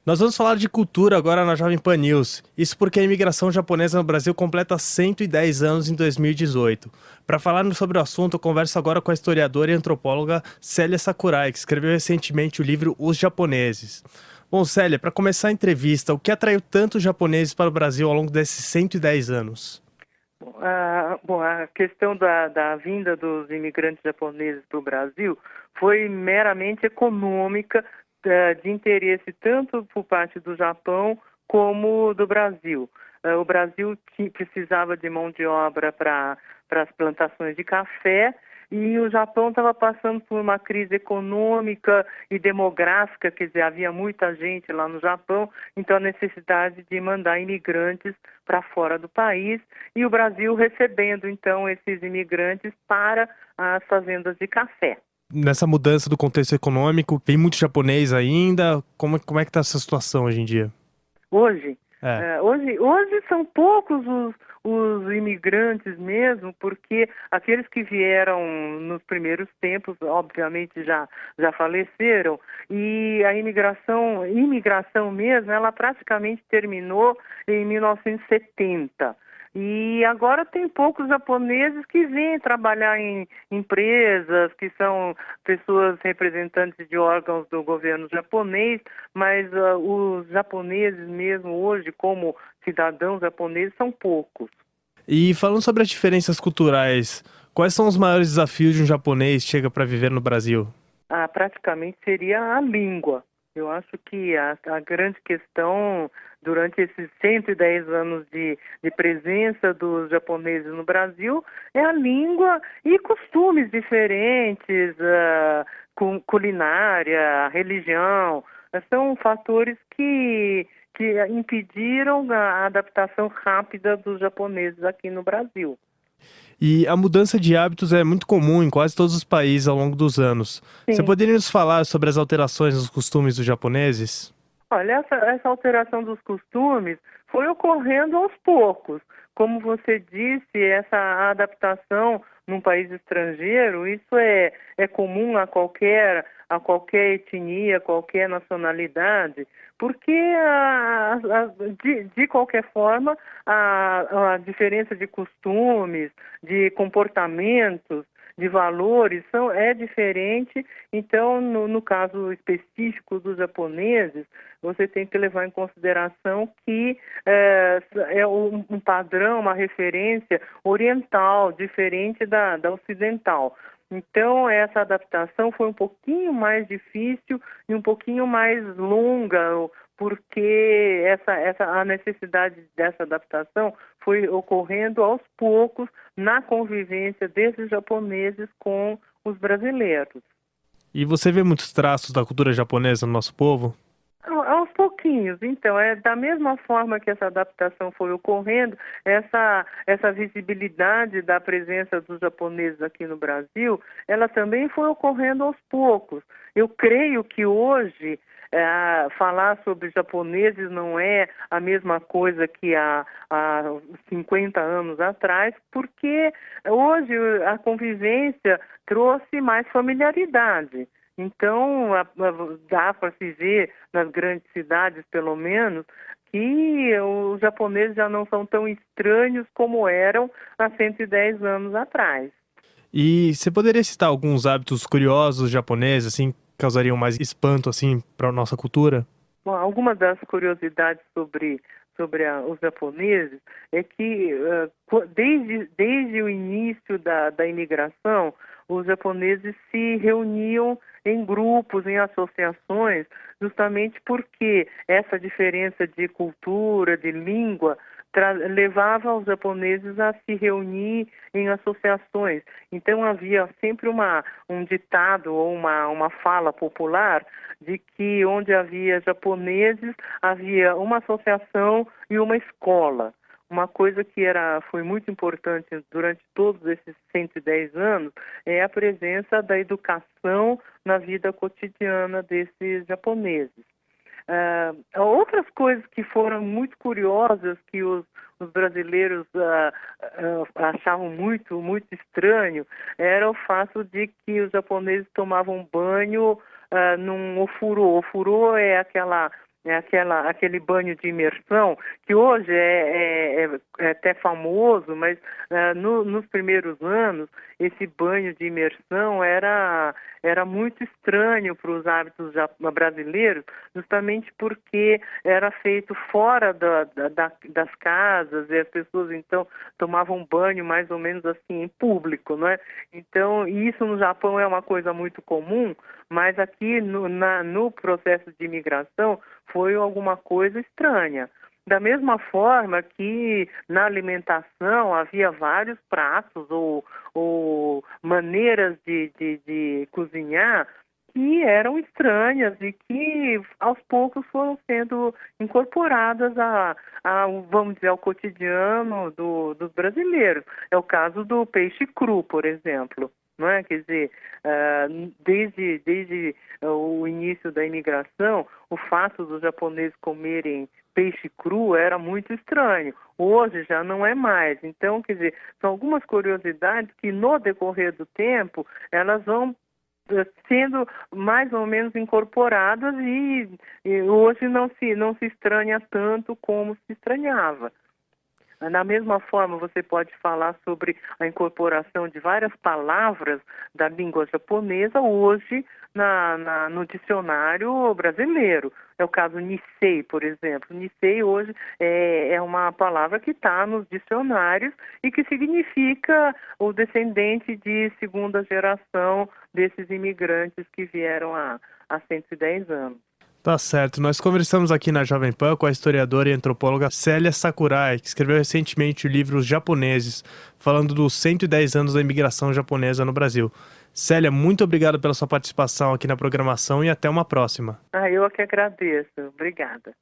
Nós vamos falar de cultura agora na Jovem Pan News. Isso porque a imigração japonesa no Brasil completa 110 anos em 2018. Para falar sobre o assunto, eu converso agora com a historiadora e antropóloga Célia Sakurai, que escreveu recentemente o livro Os Japoneses. Bom, Célia, para começar a entrevista, o que atraiu tantos japoneses para o Brasil ao longo desses 110 anos? A questão da vinda dos imigrantes japoneses para o Brasil foi meramente econômica, de interesse tanto por parte do Japão como do Brasil. O Brasil precisava de mão de obra para as plantações de café e o Japão estava passando por uma crise econômica e demográfica, quer dizer, havia muita gente lá no Japão, então a necessidade de mandar imigrantes para fora do país e o Brasil recebendo então esses imigrantes para as fazendas de café. Nessa mudança do contexto econômico, tem muito japonês ainda? Como é que está essa situação hoje em dia? Hoje, É. hoje são poucos os imigrantes mesmo, porque aqueles que vieram nos primeiros tempos, obviamente já faleceram, e a imigração mesmo, ela praticamente terminou em 1970. E agora tem poucos japoneses que vêm trabalhar em empresas, que são pessoas representantes de órgãos do governo japonês, mas os japoneses mesmo hoje, como cidadãos japoneses, são poucos. E falando sobre as diferenças culturais, quais são os maiores desafios de um japonês que chega para viver no Brasil? Praticamente seria a língua. Eu acho que a grande questão durante esses 110 anos de presença dos japoneses no Brasil é a língua e costumes diferentes, culinária, religião. São fatores que impediram a adaptação rápida dos japoneses aqui no Brasil. E a mudança de hábitos é muito comum em quase todos os países ao longo dos anos. Você Sim. poderia nos falar sobre as alterações nos costumes dos japoneses? Olha, essa alteração dos costumes foi ocorrendo aos poucos. Como você disse, essa adaptação num país estrangeiro, isso é comum a qualquer etnia, qualquer nacionalidade, porque de qualquer forma a diferença de costumes, de comportamentos, de valores é diferente. Então, no caso específico dos japoneses, você tem que levar em consideração que é um padrão, uma referência oriental, diferente da ocidental. Então, essa adaptação foi um pouquinho mais difícil e um pouquinho mais longa, porque a necessidade dessa adaptação foi ocorrendo aos poucos na convivência desses japoneses com os brasileiros. E você vê muitos traços da cultura japonesa no nosso povo? Aos pouquinhos, então, da mesma forma que essa adaptação foi ocorrendo, essa visibilidade da presença dos japoneses aqui no Brasil, ela também foi ocorrendo aos poucos. Eu creio que hoje falar sobre japoneses não é a mesma coisa que há 50 anos atrás, porque hoje a convivência trouxe mais familiaridade. Então, dá para se ver nas grandes cidades, pelo menos, que os japoneses já não são tão estranhos como eram há 110 anos atrás. E você poderia citar alguns hábitos curiosos japoneses, assim, que causariam mais espanto, assim, para a nossa cultura? Bom, algumas das curiosidades sobre os japoneses é que desde o início da imigração, os japoneses se reuniam em grupos, em associações, justamente porque essa diferença de cultura, de língua, levava os japoneses a se reunir em associações. Então havia sempre um ditado ou uma fala popular de que onde havia japoneses havia uma associação e uma escola. Uma coisa que foi muito importante durante todos esses 110 anos é a presença da educação na vida cotidiana desses japoneses. Outras coisas que foram muito curiosas, que os brasileiros achavam muito, muito estranho, era o fato de que os japoneses tomavam banho num ofurô. Ofurô é aquele banho de imersão, que hoje é até famoso, mas nos primeiros anos, esse banho de imersão era muito estranho para os hábitos brasileiros, justamente porque era feito fora das casas, e as pessoas, então, tomavam banho mais ou menos assim em público, não é? Então, isso no Japão é uma coisa muito comum, mas aqui no processo de imigração foi alguma coisa estranha. Da mesma forma que na alimentação havia vários pratos ou maneiras de cozinhar que eram estranhas e que aos poucos foram sendo incorporadas vamos dizer, ao cotidiano dos brasileiros. É o caso do peixe cru, por exemplo. Não é? Quer dizer, desde o início da imigração, o fato dos japoneses comerem peixe cru era muito estranho. Hoje já não é mais. Então, quer dizer, são algumas curiosidades que no decorrer do tempo elas vão sendo mais ou menos incorporadas e hoje não se estranha tanto como se estranhava. Da mesma forma, você pode falar sobre a incorporação de várias palavras da língua japonesa hoje no dicionário brasileiro. É o caso Nisei, por exemplo. Nisei hoje é uma palavra que está nos dicionários e que significa o descendente de segunda geração desses imigrantes que vieram há 110 anos. Tá certo. Nós conversamos aqui na Jovem Pan com a historiadora e antropóloga Célia Sakurai, que escreveu recentemente o livro Os Japoneses, falando dos 110 anos da imigração japonesa no Brasil. Célia, muito obrigado pela sua participação aqui na programação e até uma próxima. Eu que agradeço. Obrigada.